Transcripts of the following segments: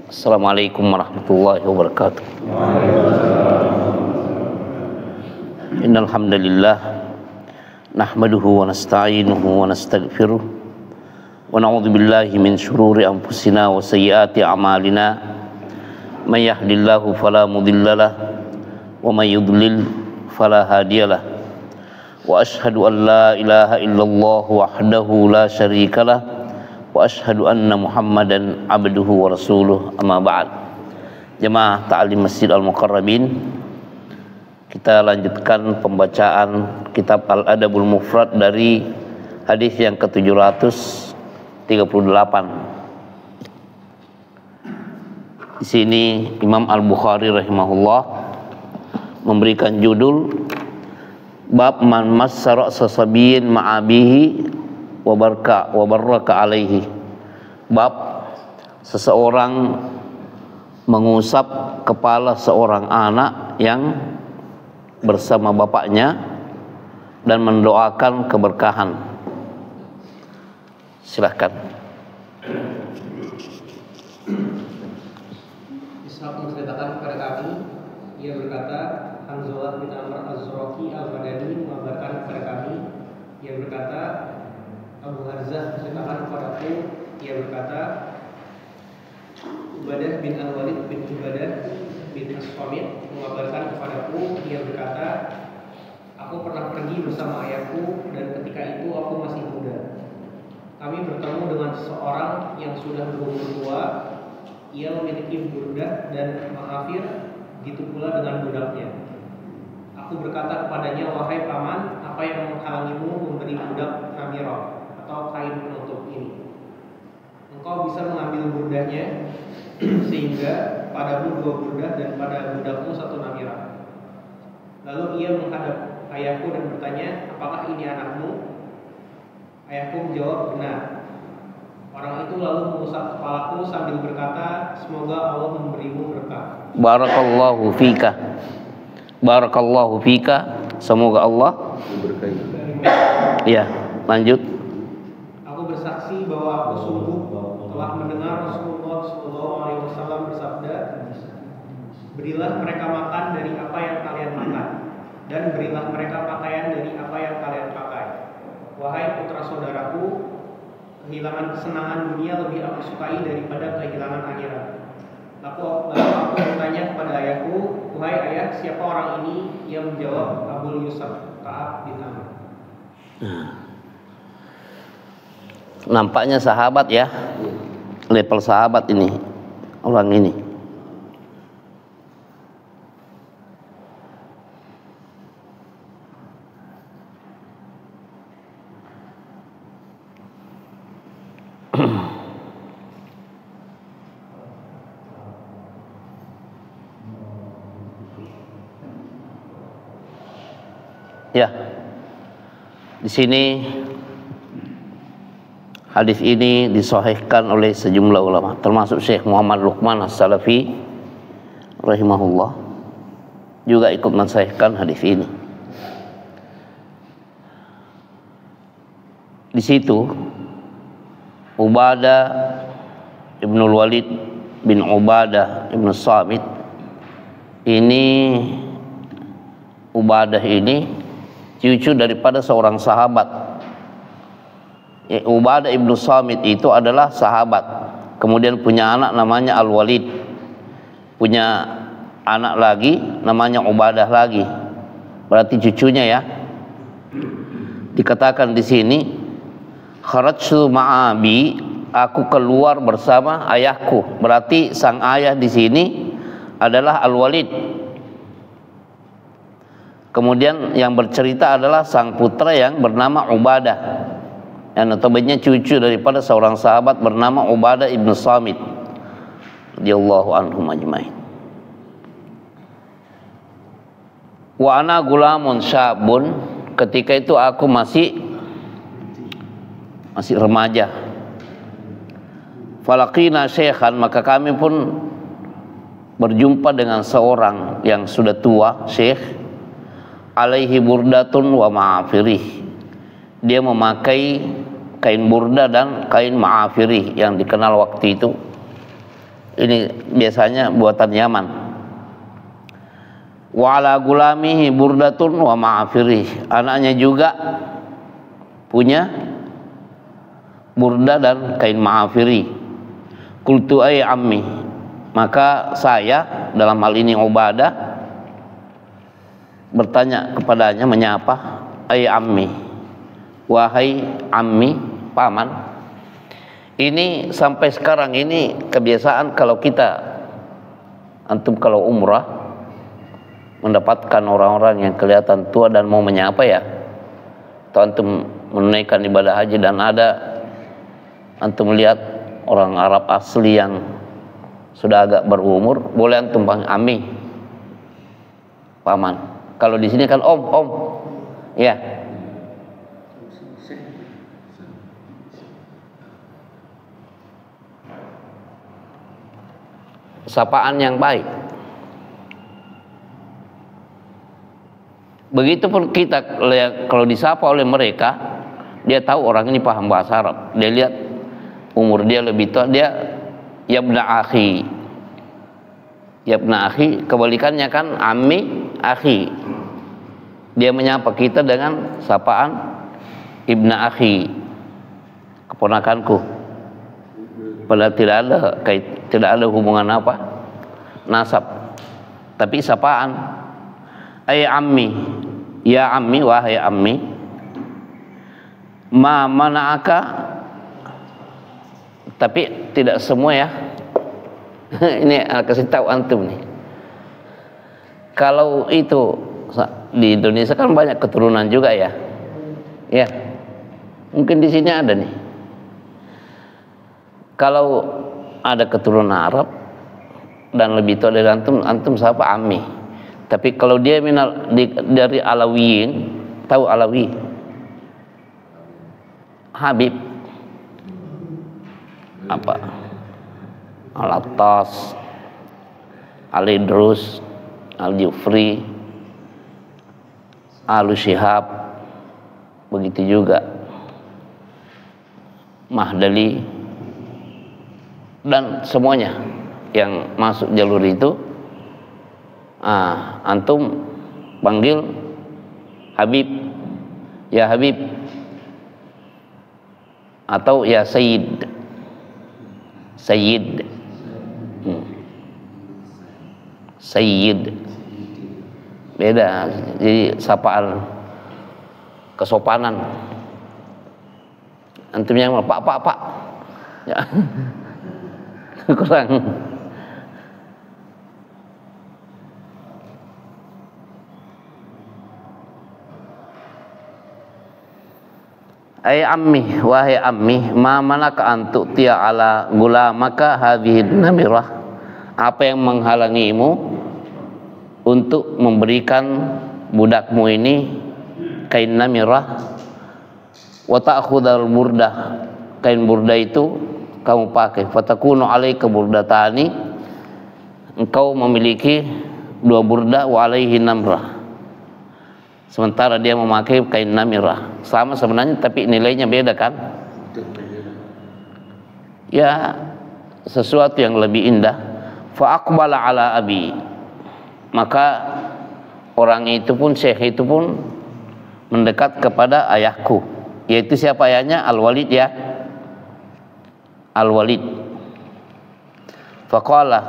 Assalamualaikum warahmatullahi wabarakatuh. Innal hamdalillah nahmaduhu wa nasta'inuhu wa nastaghfiruh wa na'udzu billahi min shururi anfusina wa sayyiati a'malina. May yahdihillahu fala mudhillalah wa may yudlil fala hadiyalah. Wa ashhadu an la ilaha illallah wahdahu la syarikalah wa ashhadu anna Muhammadan abduhu wa rasuluh, amma ba'd. Jemaah Ta'lim Masjid Al-Mukarramin, kita lanjutkan pembacaan kitab Al-Adabul Mufrad dari hadis yang ke-738. Di sini Imam Al-Bukhari rahimahullah memberikan judul bab man massara sasabiyin ma'abihi wa baraka alaihi. Bab seseorang mengusap kepala seorang anak yang bersama bapaknya dan mendoakan keberkahan. Silakan. Ishaq menceritakan kepada kami, ia berkata, Hanzalah bin Amr Az-Zuraki Al-Madani mengabarkan kepada kami, ia berkata, Abu Harzah menceritakan kepadaku, ia berkata, Ubadah bin Al-Walid bin Ubadah bin As-Samit mengabarkan kepadaku, ia berkata, aku pernah pergi bersama ayahku dan ketika itu aku masih muda. Kami bertemu dengan seseorang yang sudah berumur tua. Ia memiliki budak dan ma'afir, gitu pula dengan budaknya. Aku berkata kepadanya, wahai paman, apa yang menghalangimu memberi budak namirah atau kain penutup ini? Engkau bisa mengambil budaknya sehingga padamu 2 budak dan pada budakmu 1 namirah. Lalu ia menghadap ayahku dan bertanya, apakah ini anakmu? Ayahku menjawab, benar. Orang itu lalu mengusap kepalaku sambil berkata, semoga Allah memberimu berkah. Barakallahu fika. Barakallahu fika. Semoga Allah berkahi. Ya, lanjut. Aku bersaksi bahwa aku sungguh telah mendengar Rasulullah SAW bersabda, berilah mereka makan dari apa yang kalian makan, dan berilah mereka pakaian dari apa yang kalian pakai. Wahai putra saudaraku, kehilangan kesenangan dunia lebih aku sukai daripada kehilangan akhirat. Lalu aku bertanya kepada ayahku, wahai ayah, siapa orang ini? Ia menjawab, Abu Yusuf, Ka'ab bin Amr. Nampaknya sahabat ya, level sahabat ini, orang ini. Ya, di sini hadis ini disahihkan oleh sejumlah ulama, termasuk Syekh Muhammad Luqman As-Salafi rahimahullah juga ikut mensahihkan hadis ini. Di situ Ubadah ibnul Walid bin Ubadah ibn Samit ini, Ubadah ini cucu daripada seorang sahabat. Ubadah ibnu Samit itu adalah sahabat, kemudian punya anak namanya Al-Walid, punya anak lagi namanya Ubadah lagi, berarti cucunya ya. Dikatakan di sini, kharajtu ma'abi, aku keluar bersama ayahku, berarti sang ayah di sini adalah Al-Walid. Kemudian yang bercerita adalah sang putra yang bernama Ubadah, yang notabene cucu daripada seorang sahabat bernama Ubadah ibnu Samit radhiyallahu anhum ajmain. Wa ana gulamun syabun, ketika itu aku masih remaja. Falaqina syekhan, maka kami pun berjumpa dengan seorang yang sudah tua, syekh, alaihi burdatun wa ma'afirih, dia memakai kain burda dan kain ma'afirih yang dikenal waktu itu Ini biasanya buatan Yaman. Wa ala gulamihi burdatun wa ma'afirih. Anaknya juga punya burda dan kain ma'afiri. Qultu ay ammi, maka saya dalam hal ini Ubadah bertanya kepadanya, menyapa, ay ammi, wahai ammi, paman. Ini sampai sekarang ini kebiasaan kalau kita, antum kalau umrah mendapatkan orang-orang yang kelihatan tua dan mau menyapa ya, atau antum menunaikan ibadah haji dan ada antum melihat orang Arab asli yang sudah agak berumur, boleh antum panggil ammi, paman. Kalau di sini kan om, ya. Sapaan yang baik. Begitupun kita kalau disapa oleh mereka, dia tahu orang ini paham bahasa Arab. Dia lihat umur dia lebih tua, dia yabna akhi. Yabna akhi, kebalikannya kan ammi akhi. Dia menyapa kita dengan sapaan ibna akhi, keponakanku. Padahal tidak ada hubungan apa nasab, tapi sapaan. Ay ammi, ya ammi, wahai ammi, ma mana'aka, tapi tidak semua ya. Ini kasih tahu antum nih. Kalau itu di Indonesia kan banyak keturunan juga ya. Ya. Mungkin di sini ada nih. Kalau ada keturunan Arab dan lebih tua dari antum siapa? Ammi. Tapi kalau dia dari Alawiyin, tahu Alawi? Habib apa? Al-Attas, Al-Idrus, Al-Jufri, Al-Shihab, begitu juga Mahdali, dan semuanya yang masuk jalur itu, antum panggil Habib, ya Habib, atau ya Sayyid. Sayyid, Sayyid, beda. Jadi sapaan kesopanan. Antum yang pak, ya. Kurang. Ay ammi, wahai ammi, ma manaka antu tia ala gulamaka hadhihi namirah. Apa yang menghalangimu untuk memberikan budakmu ini kain namirah, wa ta'khudhal burdah, kain burda itu kamu pakai, fatakunu alaika burdatani, engkau memiliki dua burda, wa alaihi namrah, sementara dia memakai kain namirah. Sama sebenarnya tapi nilainya beda kan ya, sesuatu yang lebih indah. Fa aqbala ala abi, maka orang itu pun, syekh itu pun mendekat kepada ayahku, yaitu siapa ayahnya? Al-Walid ya, Al-Walid. Faqala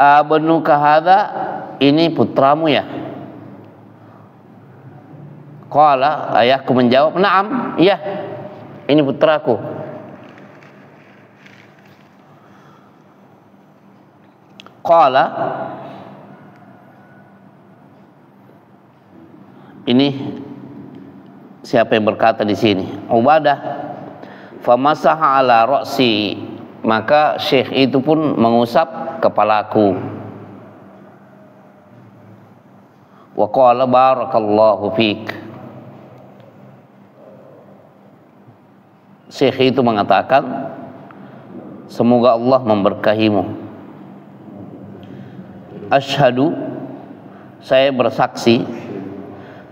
abnuka hadza, ini putramu ya? Qala, ayahku menjawab, na'am, iya, ini putraku. Qala, ini siapa yang berkata di sini? Ubadah. Famasaha ala ra'si, maka syekh itu pun mengusap kepalaku. Wa qala barakallahu fik. Syekh itu mengatakan, semoga Allah memberkahimu. Asyhadu, saya bersaksi,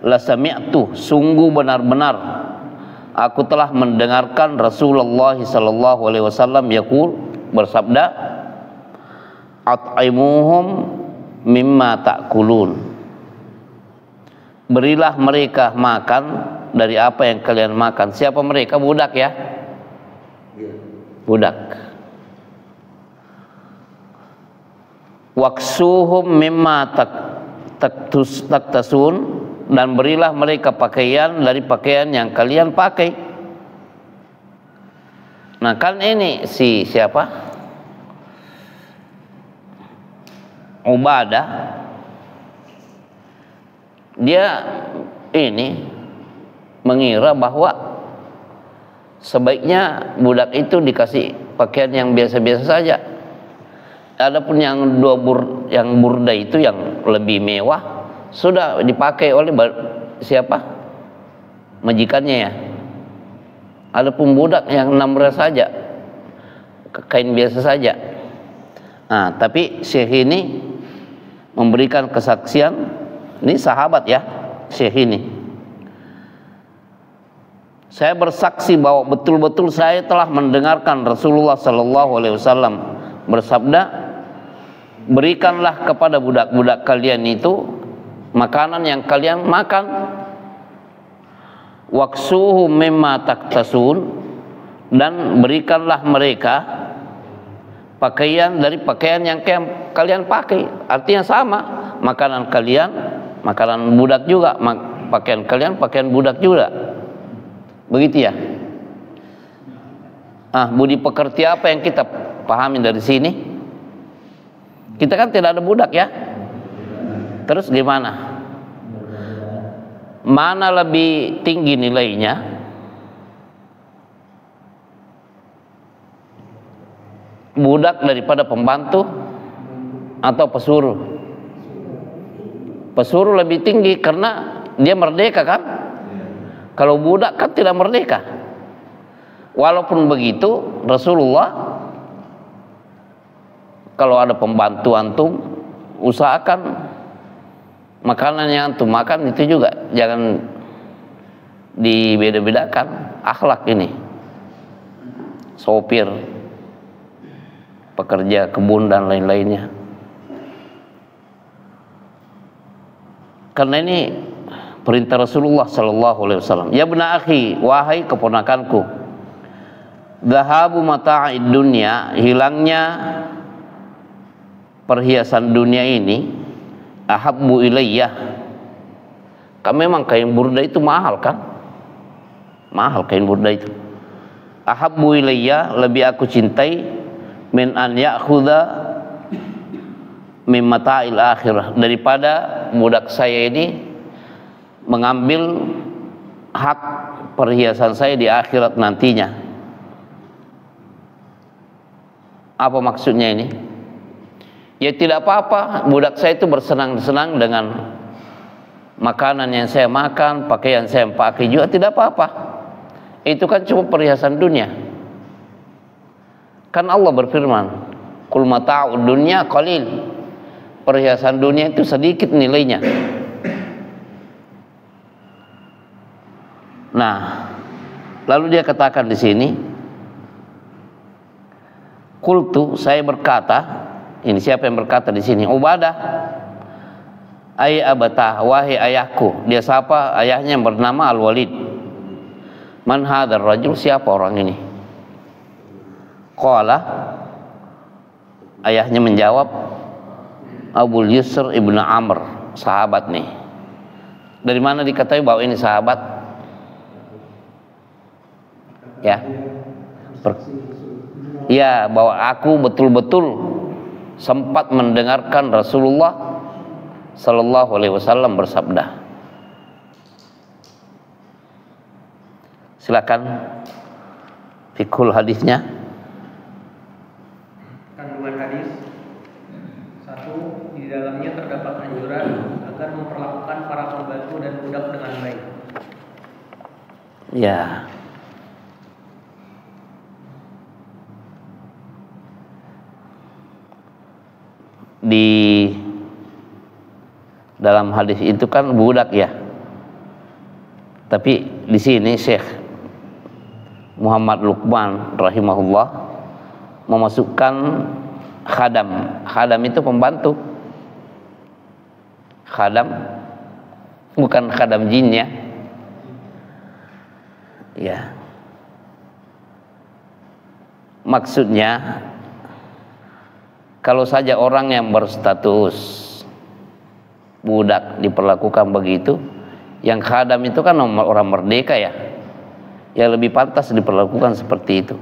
la sami'tu, sungguh benar-benar aku telah mendengarkan Rasulullah sallallahu alaihi wasallam yaqul, bersabda, at'imuhum mimma ta'kulun. Berilah mereka makan dari apa yang kalian makan. Siapa mereka? Budak ya? Budak. Waksuhum mimma taktasun, dan berilah mereka pakaian dari pakaian yang kalian pakai. Nah kan ini siapa? Ubadah. Dia ini mengira bahwa sebaiknya budak itu dikasih pakaian yang biasa-biasa saja. Adapun yang yang burda itu yang lebih mewah sudah dipakai oleh siapa? Majikannya ya. Adapun budak yang namrah saja, kain biasa saja. Nah, tapi Syekh ini memberikan kesaksian. Ini sahabat ya, Syekh ini. Saya bersaksi bahwa betul-betul saya telah mendengarkan Rasulullah Sallallahu Alaihi Wasallam bersabda, berikanlah kepada budak-budak kalian itu makanan yang kalian makan. Waksuhu mimma taktasun, dan berikanlah mereka pakaian dari pakaian yang kalian pakai. Artinya sama, makanan kalian makanan budak juga, pakaian kalian pakaian budak juga. Begitu ya. Budi pekerti apa yang kita pahami dari sini? Kita kan tidak ada budak ya. Terus gimana? Mana lebih tinggi nilainya? Budak daripada pembantu atau pesuruh? Pesuruh lebih tinggi karena dia merdeka kan? Kalau budak kan tidak merdeka. Walaupun begitu, Rasulullah kalau ada pembantu antum, usahakan makanan yang antum makan itu juga jangan dibeda-bedakan. Akhlak ini. Sopir, pekerja kebun dan lain-lainnya. Karena ini perintah Rasulullah Sallallahu Alaihi Wasallam. Ya bena akhi, wahai keponakanku, dhahabu mata'id dunya, hilangnya perhiasan dunia ini, ahabbu ilayya. Kan memang kain burda itu mahal kan? Mahal kain burda itu. Ahabbu ilayya, lebih aku cintai, min an ya'khudha min mata'il akhirah, daripada budak saya ini mengambil hak perhiasan saya di akhirat nantinya. Apa maksudnya ini? Ya tidak apa-apa, budak saya itu bersenang-senang dengan makanan yang saya makan, pakaian saya pakai juga, tidak apa-apa. Itu kan cuma perhiasan dunia. Kan Allah berfirman, qul mata'ud dunya qalil. Perhiasan dunia itu sedikit nilainya. Nah, lalu dia katakan di sini, qultu, saya berkata, ini siapa yang berkata di sini? Ubadah. Ay abatah, wahai ayahku. Dia siapa? Ayahnya yang bernama Al-Walid. Man hadzal rajul, siapa orang ini? Qala, ayahnya menjawab, Abul Yusr ibnu Amr, sahabat nih. Dari mana diketahui bahwa ini sahabat? Ya, ya, bahwa aku betul-betul sempat mendengarkan Rasulullah Sallallahu Alaihi Wasallam bersabda. Silakan fikul hadisnya. Kandungan hadis: 1. Di dalamnya terdapat anjuran agar memperlakukan para pembantu dan budak dengan baik. Ya. Di dalam hadis itu kan budak ya. Tapi di sini Syekh Muhammad Luqman rahimahullah memasukkan Khadam itu pembantu. Khadam bukan khadam jin ya. Ya. Maksudnya kalau saja orang yang berstatus budak diperlakukan begitu, yang khadam itu kan orang merdeka ya. Ya lebih pantas diperlakukan seperti itu.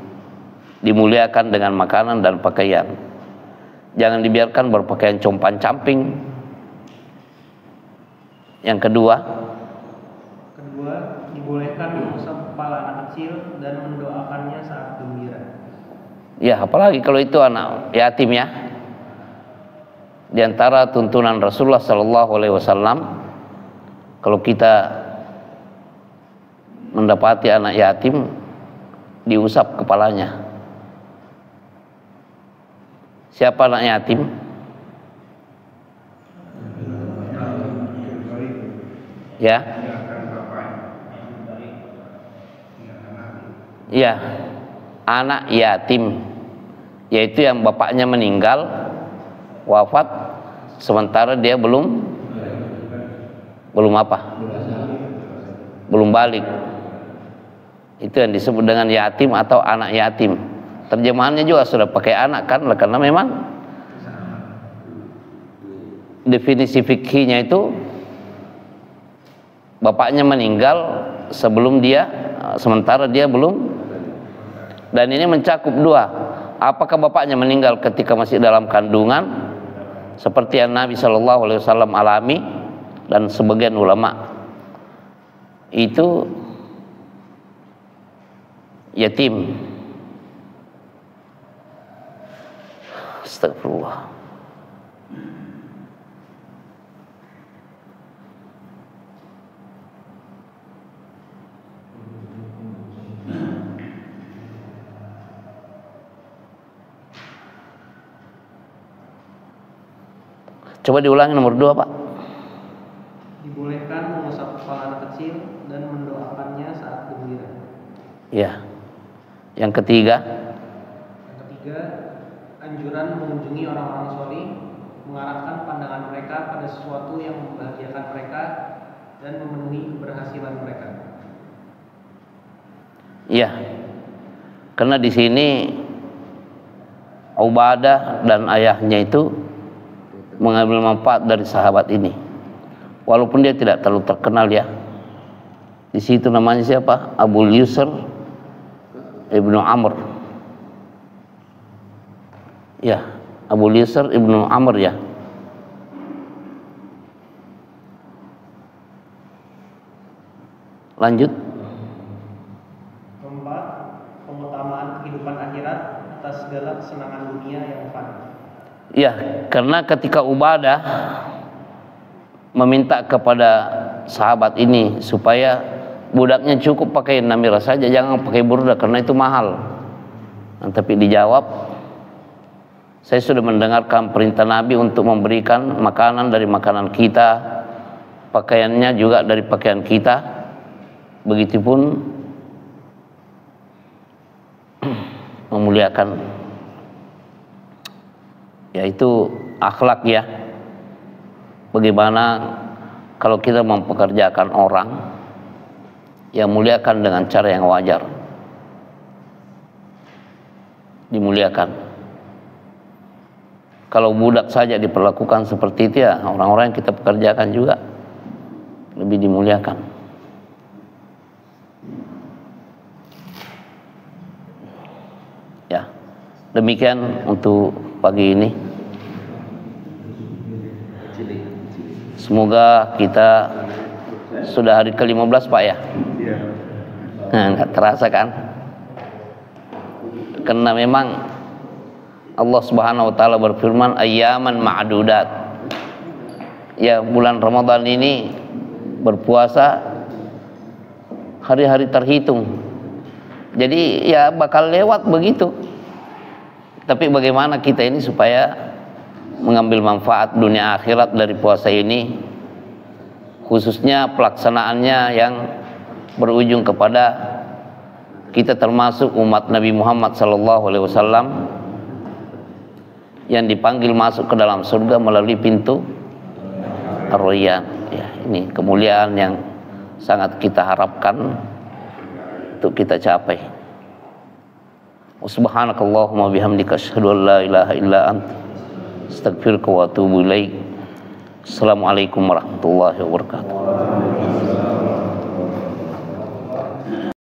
Dimuliakan dengan makanan dan pakaian. Jangan dibiarkan berpakaian compang-camping. Yang kedua, dibolehkan mengusap kepala anak kecil dan mendoakannya saat gembira. Ya, apalagi kalau itu anak yatim ya. Di antara tuntunan Rasulullah SAW, kalau kita mendapati anak yatim, diusap kepalanya. Siapa anak yatim? Ya. Ya, anak yatim, yaitu yang bapaknya meninggal, wafat, sementara dia belum apa? Belum balik. Itu yang disebut dengan yatim atau anak yatim. Terjemahannya juga sudah pakai anak kan, karena memang definisi fikihnya itu bapaknya meninggal sebelum dia, sementara dia belum. Dan ini mencakup dua. Apakah bapaknya meninggal ketika masih dalam kandungan, seperti yang Nabi SAW alami, dan sebagian ulama itu yatim. Astagfirullah. Coba diulangi nomor 2, Pak. Dibolehkan mengusap kepala anak kecil dan mendoakannya saat gembira. Ya. Yang ketiga, anjuran mengunjungi orang-orang soleh, mengarahkan pandangan mereka pada sesuatu yang membahagiakan mereka dan memenuhi keberhasilan mereka. ya, karena di sini Ubadah dan ayahnya itu mengambil manfaat dari sahabat ini, walaupun dia tidak terlalu terkenal ya. Di situ namanya siapa? Abu Yusr ibnu Amr. Ya, Abu Yusr ibnu Amr ya. Lanjut. Keempat, pengutamaan kehidupan akhirat atas segala kesenangan dunia yang fana. Ya, karena ketika Ubadah meminta kepada sahabat ini supaya budaknya cukup pakai namirah saja, jangan pakai burda karena itu mahal. Nah, tapi dijawab, saya sudah mendengarkan perintah Nabi untuk memberikan makanan dari makanan kita, pakaiannya juga dari pakaian kita. Begitupun memuliakan, yaitu akhlak ya. Bagaimana kalau kita mempekerjakan orang, ya muliakan dengan cara yang wajar, dimuliakan. Kalau budak saja diperlakukan seperti itu, ya orang-orang yang kita pekerjakan juga lebih dimuliakan. Ya, demikian untuk pagi ini. Semoga kita sudah hari ke-15 Pak ya. Nah, nggak terasa kan? Karena memang Allah Subhanahu wa taala berfirman ayyaman ma'dudat. Ya, bulan Ramadan ini berpuasa hari-hari terhitung. Jadi ya bakal lewat begitu. Tapi bagaimana kita ini supaya mengambil manfaat dunia akhirat dari puasa ini, khususnya pelaksanaannya yang berujung kepada kita termasuk umat Nabi Muhammad SAW yang dipanggil masuk ke dalam surga melalui pintu Ar-Rayyan. Ya, ini kemuliaan yang sangat kita harapkan untuk kita capai. Subhanakallahumma bihamdika asyhadu an la ilaha illa anta astaghfiruka wa atubu ilaik. Assalamualaikum warahmatullahi wabarakatuh.